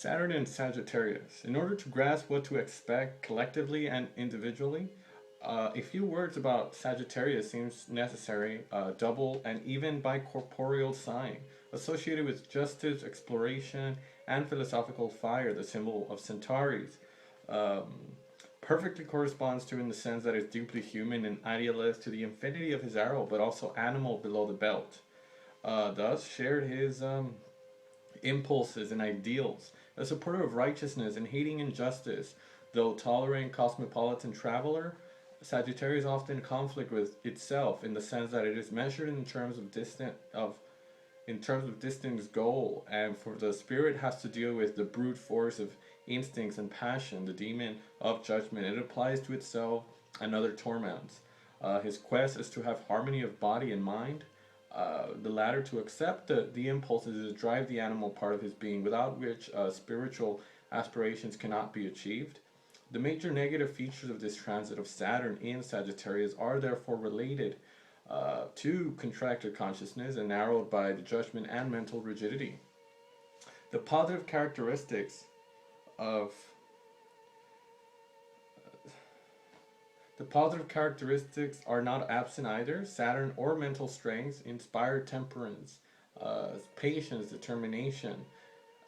Saturn and Sagittarius. In order to grasp what to expect collectively and individually, a few words about Sagittarius seems necessary. Double and even bi-corporeal sign associated with justice, exploration, and philosophical fire, the symbol of Centaurs. Um, Perfectly corresponds to in the sense that it's deeply human and idealist to the infinity of his arrow, but also animal below the belt. Thus, shared his impulses and ideals, a supporter of righteousness and hating injustice. Though tolerant cosmopolitan traveler, Sagittarius often conflict with itself in the sense that it is measured in terms of distant goal, and for the spirit has to deal with the brute force of instincts and passion, the demon of judgment. It applies to itself and other torments. His quest is to have harmony of body and mind, the latter to accept the impulses to drive the animal part of his being, without which spiritual aspirations cannot be achieved. The major negative features of this transit of Saturn in Sagittarius are therefore related to contracted consciousness and narrowed by the judgment and mental rigidity. The positive characteristics of The positive characteristics are not absent either. Saturn or mental strengths inspire temperance, patience, determination,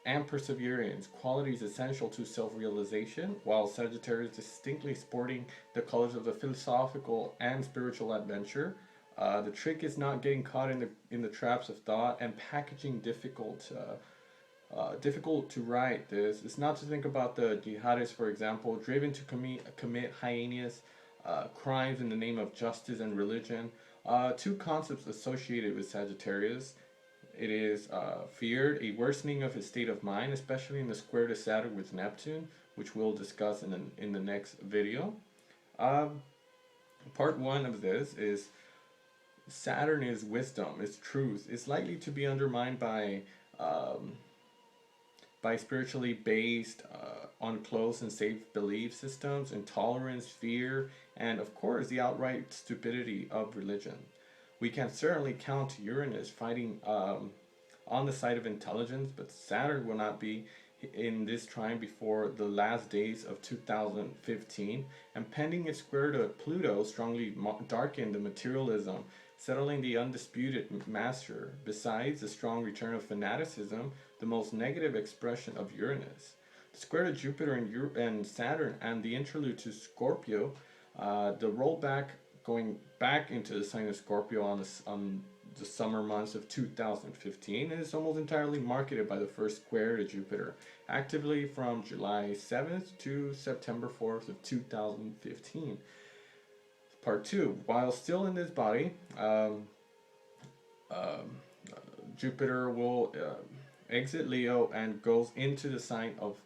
and perseverance, qualities essential to self-realization, while Sagittarius distinctly sporting the colors of the philosophical and spiritual adventure. The trick is not getting caught in the traps of thought and packaging difficult to write this. It's not to think about the jihadists, for example, driven to commit heinous crimes in the name of justice and religion. Two concepts associated with Sagittarius. It is feared a worsening of his state of mind, especially in the square to Saturn with Neptune, which we'll discuss in the next video. Um, Part one of this is Saturn is wisdom, is truth. It's likely to be undermined um, by spiritually based, on close and safe belief systems, intolerance, fear, and of course the outright stupidity of religion. We can certainly count Uranus fighting on the side of intelligence, but Saturn will not be in this trine before the last days of 2015, and pending its square to Pluto strongly darkened the materialism, settling the undisputed master. Besides the strong return of fanaticism, the most negative expression of Uranus. The square to Jupiter and Saturn and the interlude to Scorpio, the rollback going back into the sign of Scorpio on the summer months of 2015 is almost entirely marketed by the first square to Jupiter, actively from July 7th to September 4th of 2015. Part 2. While still in this body, um, Jupiter will exit Leo and goes into the sign of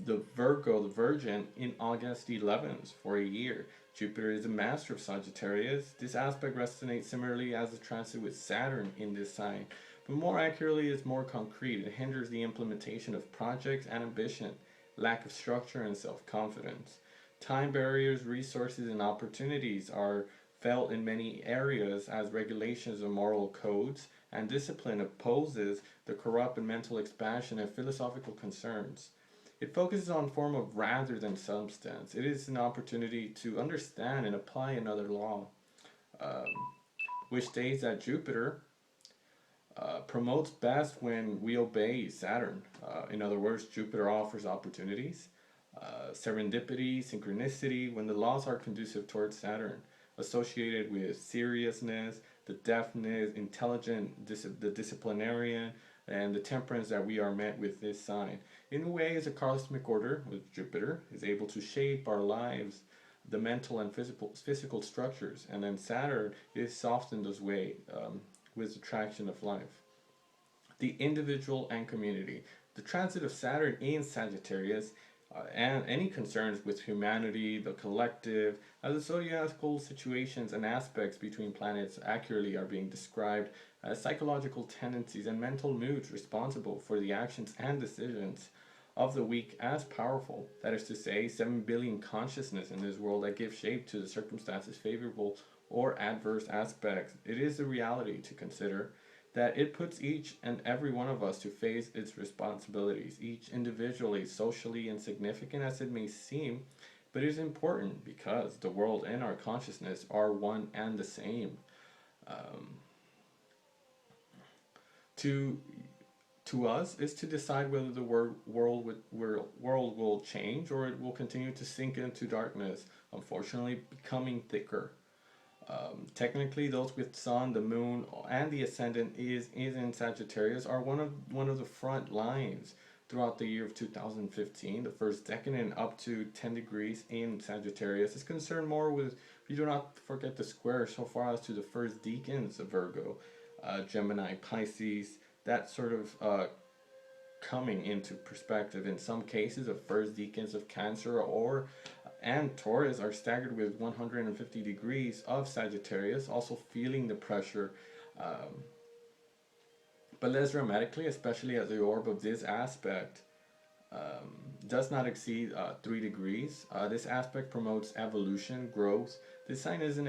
the Virgo, the Virgin, in August 11th for a year. Jupiter is the master of Sagittarius. This aspect resonates similarly as the transit with Saturn in this sign, but more accurately is more concrete. It hinders the implementation of projects and ambition, lack of structure and self-confidence. Time barriers, resources, and opportunities are felt in many areas as regulations of moral codes, and discipline opposes the corrupt and mental expansion and philosophical concerns. It focuses on form of rather than substance. It is an opportunity to understand and apply another law, um, which states that Jupiter promotes best when we obey Saturn. In other words, Jupiter offers opportunities, serendipity, synchronicity, when the laws are conducive towards Saturn, associated with seriousness, the deftness, the disciplinarian, and the temperance that we are met with this sign. In a way, as a cosmic order with Jupiter is able to shape our lives, the mental and physical structures, and then Saturn is softened this way with the traction of life. The individual and community. The transit of Saturn in Sagittarius and any concerns with humanity, the collective, as the zodiacal situations and aspects between planets accurately are being described as psychological tendencies and mental moods responsible for the actions and decisions of the weak as powerful. That is to say, 7 billion consciousness in this world that give shape to the circumstances favorable or adverse aspects. It is the reality to consider. that it puts each and every one of us to face its responsibilities, each individually, socially insignificant as it may seem, but it is important because the world and our consciousness are one and the same. Um, to to us is to decide whether the world will change or it will continue to sink into darkness, unfortunately becoming thicker. Technically, those with Sun, the Moon, and the Ascendant is in Sagittarius are one of the front lines throughout the year of 2015. The first decade and up to 10 degrees in Sagittarius is concerned more with, we do not forget the square so far as to the first decans of Virgo, Gemini, Pisces, that sort of coming into perspective. In some cases, the first decans of Cancer or and Taurus are staggered with 150 degrees of Sagittarius, also feeling the pressure, um, but less dramatically, especially as the orb of this aspect does not exceed 3 degrees. This aspect promotes evolution, growth. This sign is an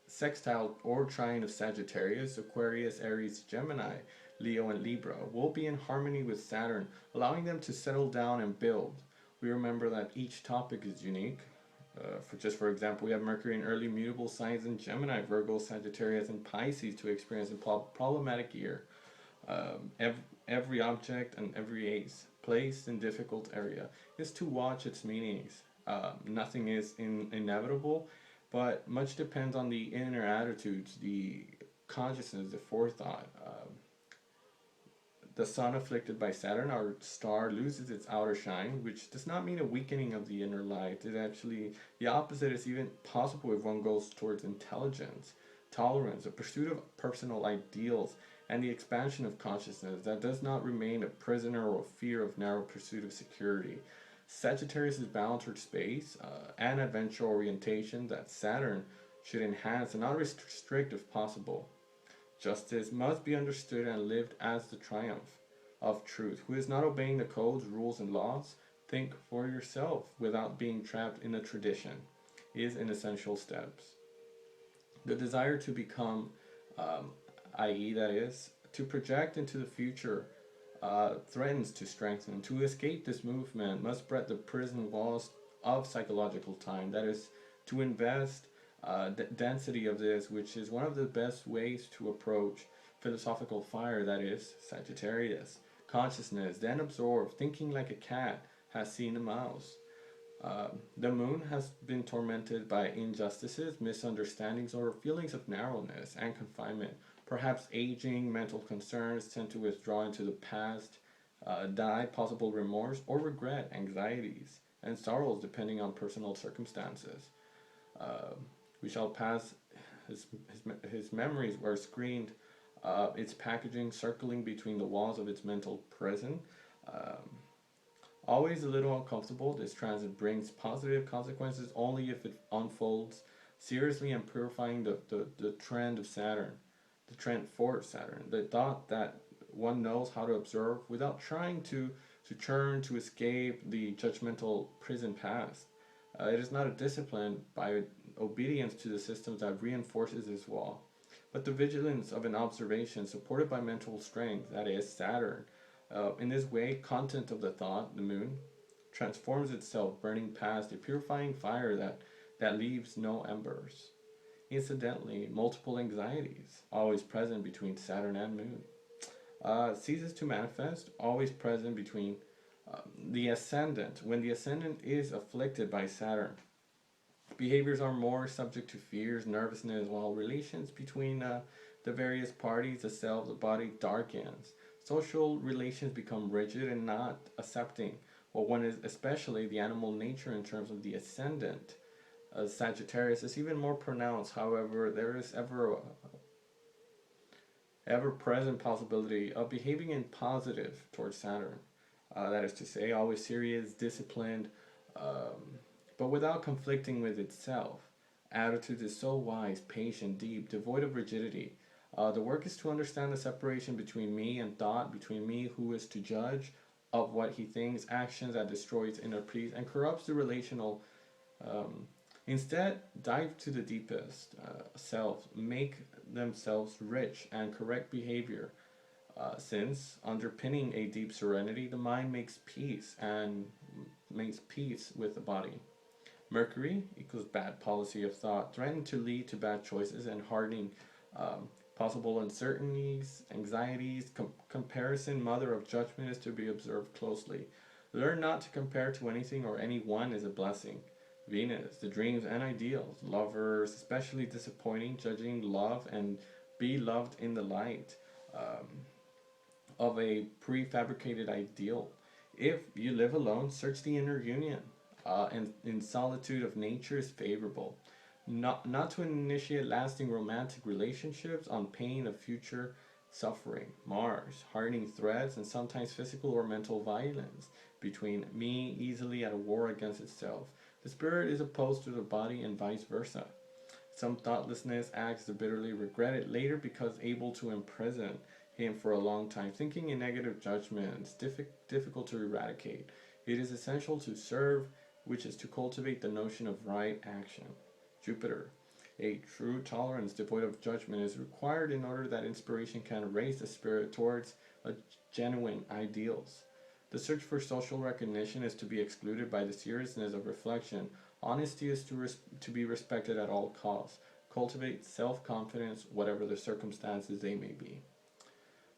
sextile or trine of Sagittarius, Aquarius, Aries, Gemini, Leo, and Libra will be in harmony with Saturn, allowing them to settle down and build. We remember that each topic is unique. For example, we have Mercury in early mutable signs in Gemini, Virgo, Sagittarius, and Pisces to experience a problematic year. Every object and every ace placed in difficult area is to watch its meanings. Nothing is inevitable, but much depends on the inner attitudes, the consciousness, the forethought. The Sun afflicted by Saturn, our star, loses its outer shine, which does not mean a weakening of the inner light. It actually, the opposite is even possible if one goes towards intelligence, tolerance, a pursuit of personal ideals, and the expansion of consciousness that does not remain a prisoner or fear of narrow pursuit of security. Sagittarius is bound towards space and adventure orientation that Saturn should enhance and not restrict if possible. Justice must be understood and lived as the triumph of truth. Who is not obeying the codes, rules, and laws, think for yourself without being trapped in a tradition, is in essential steps. The desire to become, i.e., that is, to project into the future, threatens to strengthen. To escape this movement must break the prison walls of psychological time, that is, to invest density of this, which is one of the best ways to approach philosophical fire, that is, Sagittarius. Consciousness, then absorb, thinking like a cat has seen a mouse. The moon has been tormented by injustices, misunderstandings, or feelings of narrowness and confinement. Perhaps aging, mental concerns tend to withdraw into the past, die, possible remorse, or regret, anxieties, and sorrows depending on personal circumstances. We shall pass his memories were screened, its packaging circling between the walls of its mental prison. Always a little uncomfortable, this transit brings positive consequences only if it unfolds seriously and purifying the trend of Saturn, the trend for Saturn, the thought that one knows how to observe without trying to turn to escape the judgmental prison past. It is not a discipline by obedience to the systems that reinforces this wall, but the vigilance of an observation supported by mental strength, that is, Saturn. In this way, content of the thought, the moon, transforms itself, burning past a purifying fire that leaves no embers. Incidentally, multiple anxieties, always present between Saturn and moon, ceases to manifest, always present between the ascendant. When the ascendant is afflicted by Saturn, behaviors are more subject to fears, nervousness, while relations between the various parties, the self, the body, darkens. Social relations become rigid and not accepting. Well, one is especially the animal nature in terms of the ascendant. Sagittarius is even more pronounced. However, there is ever present possibility of behaving in positive towards Saturn. That is to say, always serious, disciplined, but without conflicting with itself. Attitude is so wise, patient, deep, devoid of rigidity. The work is to understand the separation between me and thought, between me who is to judge of what he thinks, actions that destroys inner peace and corrupts the relational. Instead, dive to the deepest self. Make themselves rich and correct behavior. Since underpinning a deep serenity, the mind makes peace and makes peace with the body. Mercury equals bad policy of thought, threatening to lead to bad choices and hardening possible uncertainties, anxieties. Comparison, mother of judgment, is to be observed closely. Learn not to compare to anything or anyone is a blessing. Venus, the dreams and ideals, lovers, especially disappointing, judging love and be loved in the light of a prefabricated ideal. If you live alone, search the inner union, and in solitude of nature is favorable. Not to initiate lasting romantic relationships on pain of future suffering. Mars, hardening threads and sometimes physical or mental violence between me, easily at a war against itself. The spirit is opposed to the body and vice versa. Some thoughtlessness acts to bitterly regret it later because able to imprison him for a long time. Thinking in negative judgments, difficult to eradicate. It is essential to serve, which is to cultivate the notion of right action. Jupiter. A true tolerance devoid of judgment is required in order that inspiration can raise the spirit towards a genuine ideals. The search for social recognition is to be excluded by the seriousness of reflection. Honesty is to be respected at all costs. Cultivate self-confidence, whatever the circumstances they may be.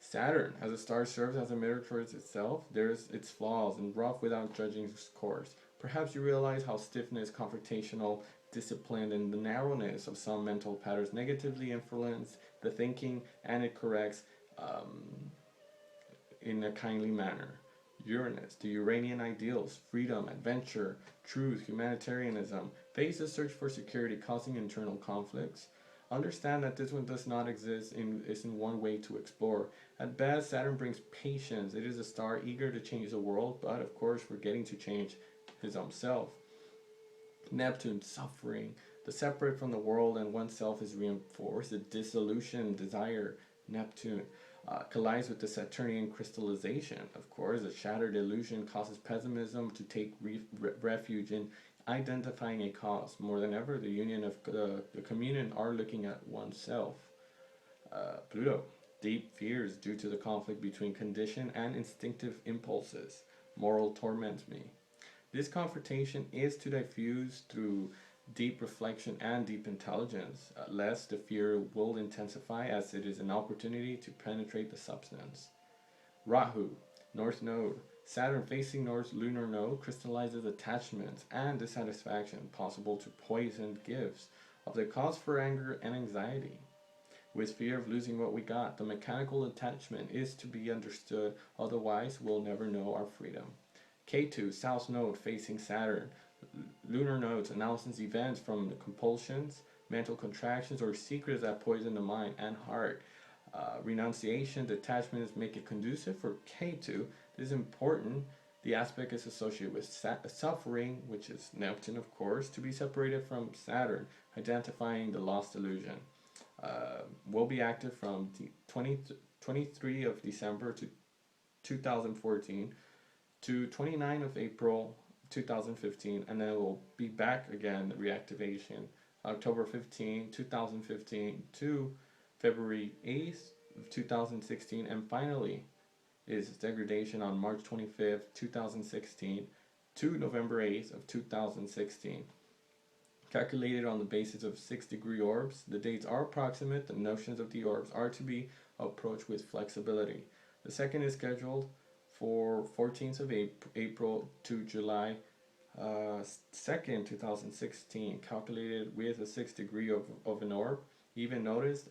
Saturn, as a star, serves as a mirror towards itself. There's its flaws and rough without judging its course. Perhaps you realize how stiffness, confrontational, discipline, and the narrowness of some mental patterns negatively influence the thinking, and it corrects in a kindly manner. Uranus, the Uranian ideals, freedom, adventure, truth, humanitarianism, face a search for security causing internal conflicts. Understand that this one does not exist is in one way to explore. At best, Saturn brings patience. It is a star eager to change the world, but of course forgetting to change his own self. Neptune, suffering. The separate from the world and oneself is reinforced. The dissolution, desire. Neptune collides with the Saturnian crystallization. Of course, a shattered illusion causes pessimism to take refuge in identifying a cause. More than ever, the union of the communion are looking at oneself. Pluto, deep fears due to the conflict between conditioned and instinctive impulses. Moral torment me. This confrontation is to diffuse through deep reflection and deep intelligence, lest the fear will intensify as it is an opportunity to penetrate the substance. Rahu, North Node. Saturn facing North lunar node crystallizes attachments and dissatisfaction possible to poison gifts of the cause for anger and anxiety. With fear of losing what we got, the mechanical attachment is to be understood, otherwise we'll never know our freedom. K2, South Node facing Saturn. Lunar nodes announces events from the compulsions, mental contractions, or secrets that poison the mind and heart. Renunciation, detachments make it conducive for K2. This is important. The aspect is associated with suffering, which is Neptune, of course, to be separated from Saturn, identifying the lost illusion. Will be active from 23 of December to 2014 to 29 of April 2015, and then it will be back again, reactivation, October 15, 2015 to February 8th of 2016, and finally is degradation on March 25th, 2016 to November 8th of 2016. Calculated on the basis of 6-degree orbs, the dates are approximate, the notions of the orbs are to be approached with flexibility. The second is scheduled for 14th of April to July 2nd, 2016, calculated with a 6-degree of an orb, even noticed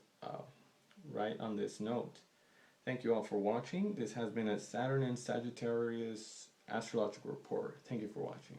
right on this note. Thank you all for watching. This has been a Saturn and Sagittarius astrological report. Thank you for watching.